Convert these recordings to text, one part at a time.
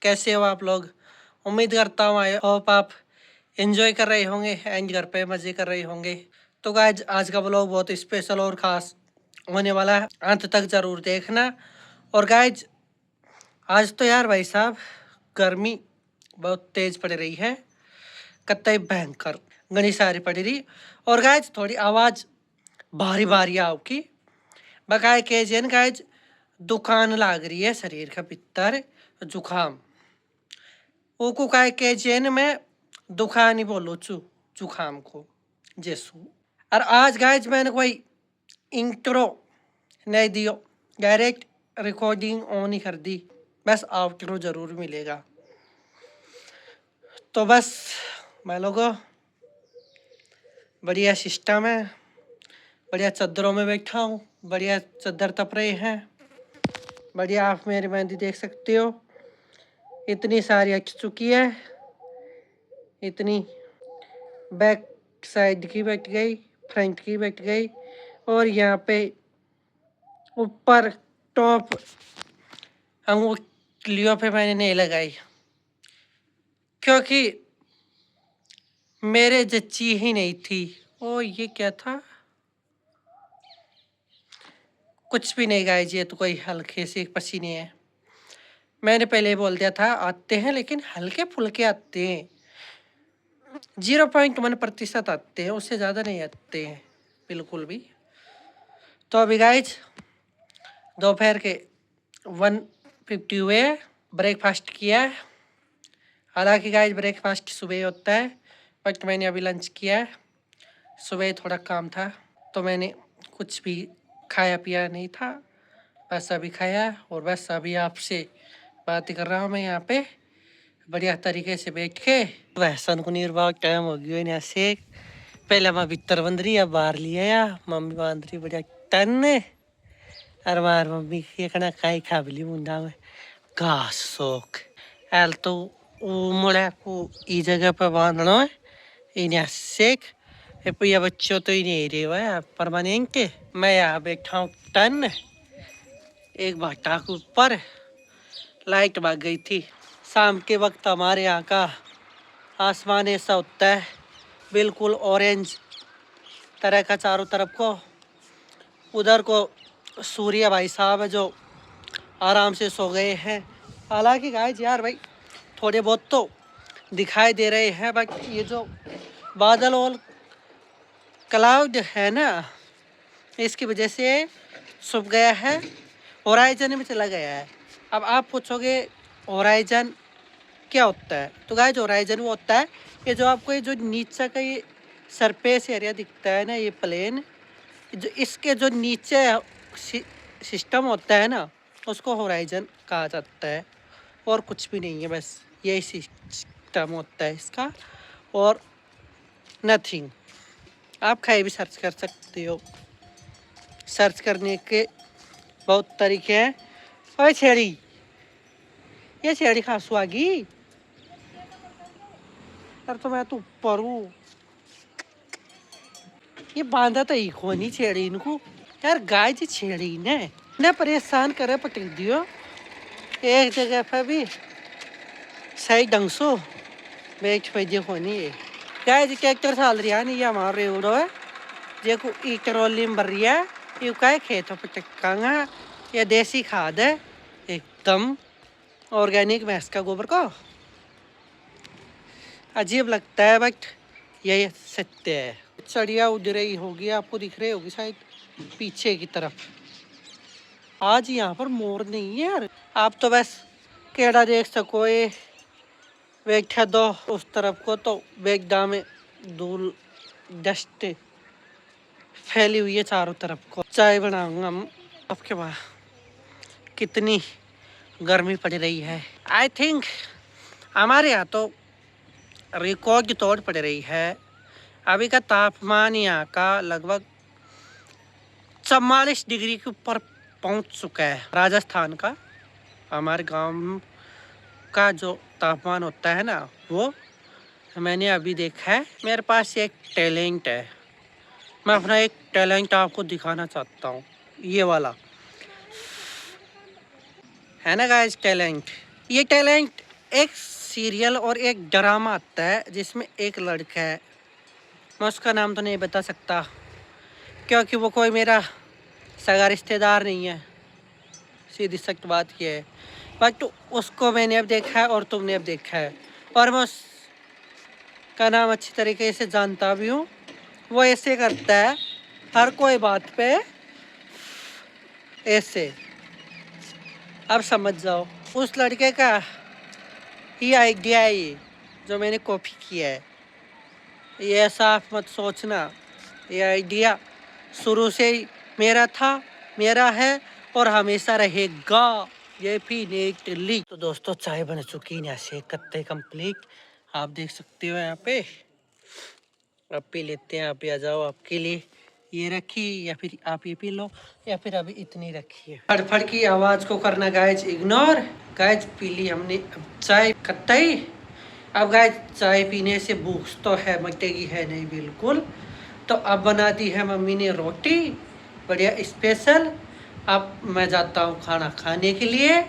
कैसे हो आप लोग। उम्मीद करता हूँ आई होप आप एंजॉय कर रहे होंगे एंड घर पे मज़े कर रहे होंगे। तो गाइज आज का व्लॉग बहुत स्पेशल और ख़ास होने वाला है, अंत तक ज़रूर देखना। और गाइज आज तो यार भाई साहब गर्मी बहुत तेज़ पड़ रही है, कतई भयंकर घनी सारी पड़ रही। और गाइज थोड़ी आवाज़ भारी भारी आपकी बकाए के गाइज दुकान लाग रही है शरीर का भीतर जुखाम ओको काय के में दुखान ही बोलो जुखाम को जैसू। और आज गाइज मैंने कोई इंट्रो नहीं दियो, डायरेक्ट रिकॉर्डिंग ऑन ही कर दी, बस आउट्रो जरूर मिलेगा। तो बस मैं लोगों बढ़िया सिस्टम है, बढ़िया चादरों में बैठा हूँ, बढ़िया चादर तप रहे हैं, बढ़िया आप मेरी मेहंदी देख सकते हो। इतनी सारी अट चुकी है, इतनी बैक साइड की बैठ गई, फ्रंट की बैठ गई, और यहाँ पे ऊपर टॉप अंगुलियों पे मैंने नहीं लगाई क्योंकि मेरे जच्ची ही नहीं थी। ओ ये क्या था, कुछ भी नहीं गाइज, ये तो कोई हल्के से पसीने है। मैंने पहले बोल दिया था आते हैं, लेकिन हल्के फुल्के आते हैं, 0.1% आते हैं, उससे ज़्यादा नहीं आते हैं बिल्कुल भी। तो अभी गाइज दोपहर के 1:50 हुए, ब्रेकफास्ट किया है। हालांकि गाइज ब्रेकफास्ट सुबह होता है, बट मैंने अभी लंच किया है। सुबह थोड़ा काम था तो मैंने कुछ भी खाया पिया नहीं था, बस अभी खाया और बस अभी आपसे बात कर रहा हूँ मैं यहाँ पे बढ़िया तरीके से बैठ के। वैसन को निर्वाह टाइम हो गया यहाँ से, पहले मैं भीतर बंद रही, अब बाहर लिया या मम्मी बांध रही बढ़िया टन। अरे मार मम्मी ये कना खाई खा बिली मुंडा में घास सोख एल तो मुड़ा को ई जगह पर बांधना है इन्हें सेक ये बच्चों तो ही नहीं रहे हुआ परमानेंट। मैं यहाँ बैठा हूँ टन, एक भाटा के ऊपर लाइट भाग गई थी। शाम के वक्त हमारे यहाँ का आसमान ऐसा होता है बिल्कुल ऑरेंज तरह का चारों तरफ को। उधर को सूर्य भाई साहब है जो आराम से सो गए हैं। हालांकि गाइस यार भाई थोड़े बहुत तो दिखाई दे रहे हैं, बट ये जो बादल और क्लाउड है ना, इसकी वजह से छुप गया है, होराइजन में चला गया है। अब आप पूछोगे होराइजन क्या होता है, तो गाइस होराइजन वो होता है ये जो आपको ये जो नीचे का ये सरफेस एरिया दिखता है ना, ये प्लेन जो इसके जो नीचे सिस्टम होता है ना, उसको होराइजन कहा जाता है। और कुछ भी नहीं है, बस यही सिस्टम होता है इसका और नथिंग। आप कहीं भी सर्च कर सकते हो, सर्च करने के बहुत तरीके हैं। ओए छेड़ी, ये छेड़ी खासू आ गई यार, तो मैं तो ऊपर हूँ, ये बांधा तो ही नहीं छेड़ी इनको यार। गाय जी छेड़ी ने परेशान करे पटक दियो एक जगह पर भी सही ढंग से बैठ पे देखो नहीं है। गाय जी ट्रैक्टर साल रहा नहीं, ये हमारा रेवड़ो है जे को ई ट्रॉली में भर रहा है, ये क्या खेतों पर टक्कांगा, ये देसी खाद है एकदम ऑर्गेनिक भैंस का गोबर का। अजीब लगता है बट यही सत्य है। चिड़िया उड़ रही होगी, आपको दिख रही होगी शायद पीछे की तरफ। आज यहाँ पर मोर नहीं है यार, आप तो बस केड़ा देख सको, ये बैठा दो उस तरफ को तो बेगदा में धूल डस्ट फैली हुई है चारों तरफ को। चाय बनाऊंगा हम आपके पास, कितनी गर्मी पड़ रही है। आई थिंक हमारे यहाँ तो रिकॉर्ड तोड़ पड़ रही है। अभी का तापमान यहाँ का लगभग 44 डिग्री के ऊपर पहुँच चुका है। राजस्थान का हमारे गांव का जो तापमान होता है ना, वो मैंने अभी देखा है। मेरे पास एक टैलेंट है, मैं अपना एक टैलेंट आपको दिखाना चाहता हूँ। ये वाला है ना गाइस टैलेंट, ये टैलेंट एक सीरियल और एक ड्रामा आता है जिसमें एक लड़का है, मैं उसका नाम तो नहीं बता सकता क्योंकि वो कोई मेरा सगा रिश्तेदार नहीं है, सीधी सख्त बात यह है। बट उसको मैंने अब देखा है और तुमने अब देखा है, और मैं उसका नाम अच्छी तरीके से जानता भी हूँ। वो ऐसे करता है हर कोई बात पे ऐसे, अब समझ जाओ। उस लड़के का ही आइडिया है ये जो मैंने कॉपी किया है। ये ऐसा आप मत सोचना, ये आइडिया शुरू से ही मेरा था, मेरा है और हमेशा रहेगा। ये डेफिनेटली। तो दोस्तों चाय बन चुकी है, यहाँ से कत्ते कंप्लीट आप देख सकते हो यहाँ पे। अब पी लेते हैं, आप आ जाओ, आपके लिए ये रखी, या फिर आप ये पी लो, या फिर अभी इतनी रखी है। फड़फड़ की आवाज को करना गाइज इग्नोर। गाइज पी ली हमने अब चाय कत्तई। अब गाइज चाय पीने से भूख तो है मटेगी है नहीं बिल्कुल। तो अब बना दी है मम्मी ने रोटी बढ़िया स्पेशल। अब मैं जाता हूँ खाना खाने के लिए,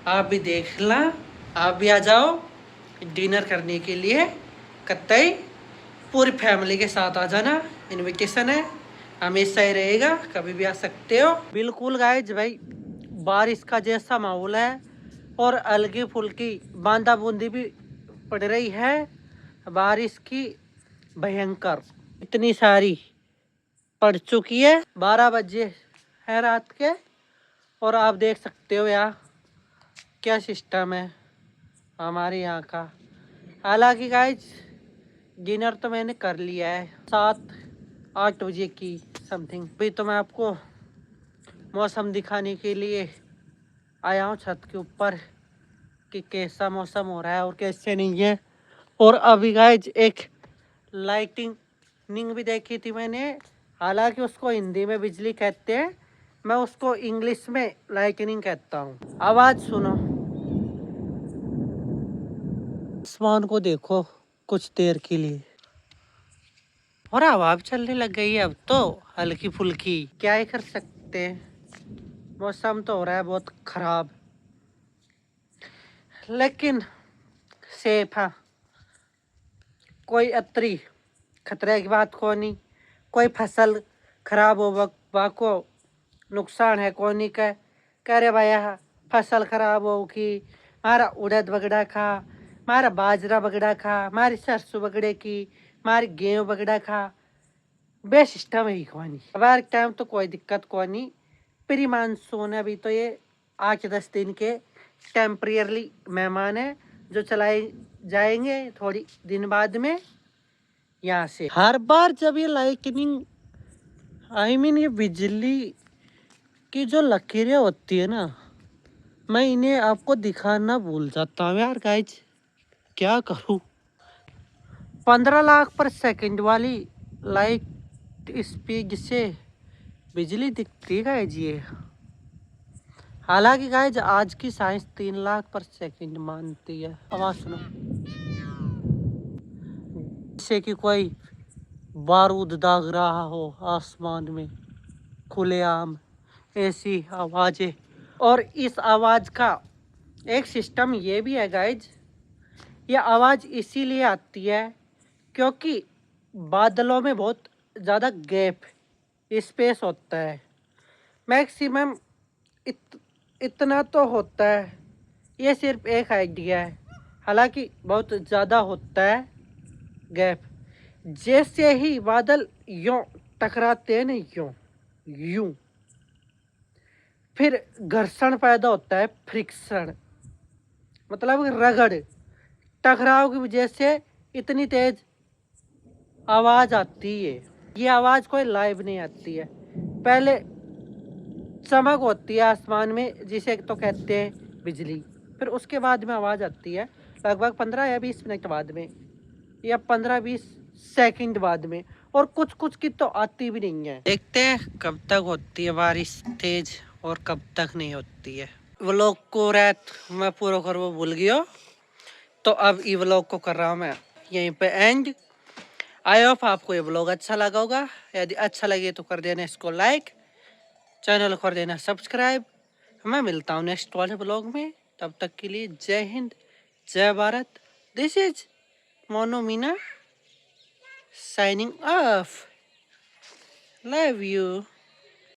आप भी देख ला, आप भी आ जाओ डिनर करने के लिए। कत्तई पूरी फैमिली के साथ आ जाना, इनविटेशन है, हमेशा ही रहेगा, कभी भी आ सकते हो। बिल्कुल गाइज भाई बारिश का जैसा माहौल है और हल्की फुल्की बांदा बूंदी भी पड़ रही है बारिश की, भयंकर इतनी सारी पड़ चुकी है। 12 बजे है रात के, और आप देख सकते हो यार क्या सिस्टम है हमारे यहाँ का। हालांकि गाइज डिनर तो मैंने कर लिया है 7-8 बजे की समथिंग। अभी तो मैं आपको मौसम दिखाने के लिए आया हूँ छत के ऊपर कि कैसा मौसम हो रहा है और कैसे नहीं है। और अभी गाइज एक लाइटिंग भी देखी थी मैंने, हालांकि उसको हिंदी में बिजली कहते हैं, मैं उसको इंग्लिश में लाइटनिंग कहता हूँ। आवाज सुनो, आसमान को देखो कुछ देर के लिए, और हवा भी चलने लग गई है अब तो हल्की फुल्की। क्या ही कर सकते हैं, मौसम तो हो रहा है बहुत खराब, लेकिन सेफ है, कोई अतरी खतरे की बात को नहीं, कोई फसल खराब हो बाको नुकसान है कौन नहीं कह रहे भैया फसल खराब होगी, मारा उड़द बगड़ा खा, मारा बाजरा बगड़ा खा, मारी सरसों बगड़े की, मारी गेहूँ बगड़ा खा, बे सिस्टम है कौनी। अब यार टाइम तो कोई दिक्कत कौन नहीं, प्री मानसून है, अभी तो ये 8-10 दिन के टेम्परेरली मेहमान है जो चलाए जाएंगे थोड़ी दिन बाद में यहाँ से। हर बार जब ये लाइटनिंग ये बिजली की जो लकीरें होती है ना, मैं इन्हें आपको दिखाना भूल जाता हूँ यार गाइज, क्या करूँ। 15 लाख पर सेकंड वाली लाइट स्पीड से बिजली दिखती है गाइज ये। हालांकि गाइज आज की साइंस 3 लाख पर सेकंड मानती है। आवाज सुनो, जैसे कि कोई बारूद दाग रहा हो आसमान में खुलेआम, ऐसी आवाजें। और इस आवाज का एक सिस्टम ये भी है गाइज, ये आवाज इसीलिए आती है क्योंकि बादलों में बहुत ज़्यादा गैप स्पेस होता है, मैक्सिमम इतना तो होता है। ये सिर्फ एक आइडिया है, हालांकि बहुत ज़्यादा होता है गैप। जैसे ही बादल यूं टकराते हैं ना, यूं फिर घर्षण पैदा होता है, फ्रिक्शन मतलब रगड़, टकराव की वजह से इतनी तेज आवाज आती है। ये आवाज कोई लाइव नहीं आती है, पहले चमक होती है आसमान में जिसे तो कहते हैं बिजली, फिर उसके बाद में आवाज आती है लगभग 15 या 20 मिनट बाद में, या 15-20 सेकंड बाद में, और कुछ कुछ की तो आती भी नहीं है। देखते हैं कब तक होती है बारिश तेज और कब तक नहीं होती है। व्लॉग को रात मैं पूरा कर वो भूल गया, तो अब ई व्लॉग को कर रहा हूँ मैं यहीं पे एंड। आई होप आपको ये व्लॉग अच्छा लगा होगा, यदि अच्छा लगे तो कर देना इसको लाइक, चैनल को कर देना सब्सक्राइब। मैं मिलता हूँ नेक्स्ट वाले व्लॉग में, तब तक के लिए जय हिंद जय Bharat. This is Mono Meena signing off. Love you.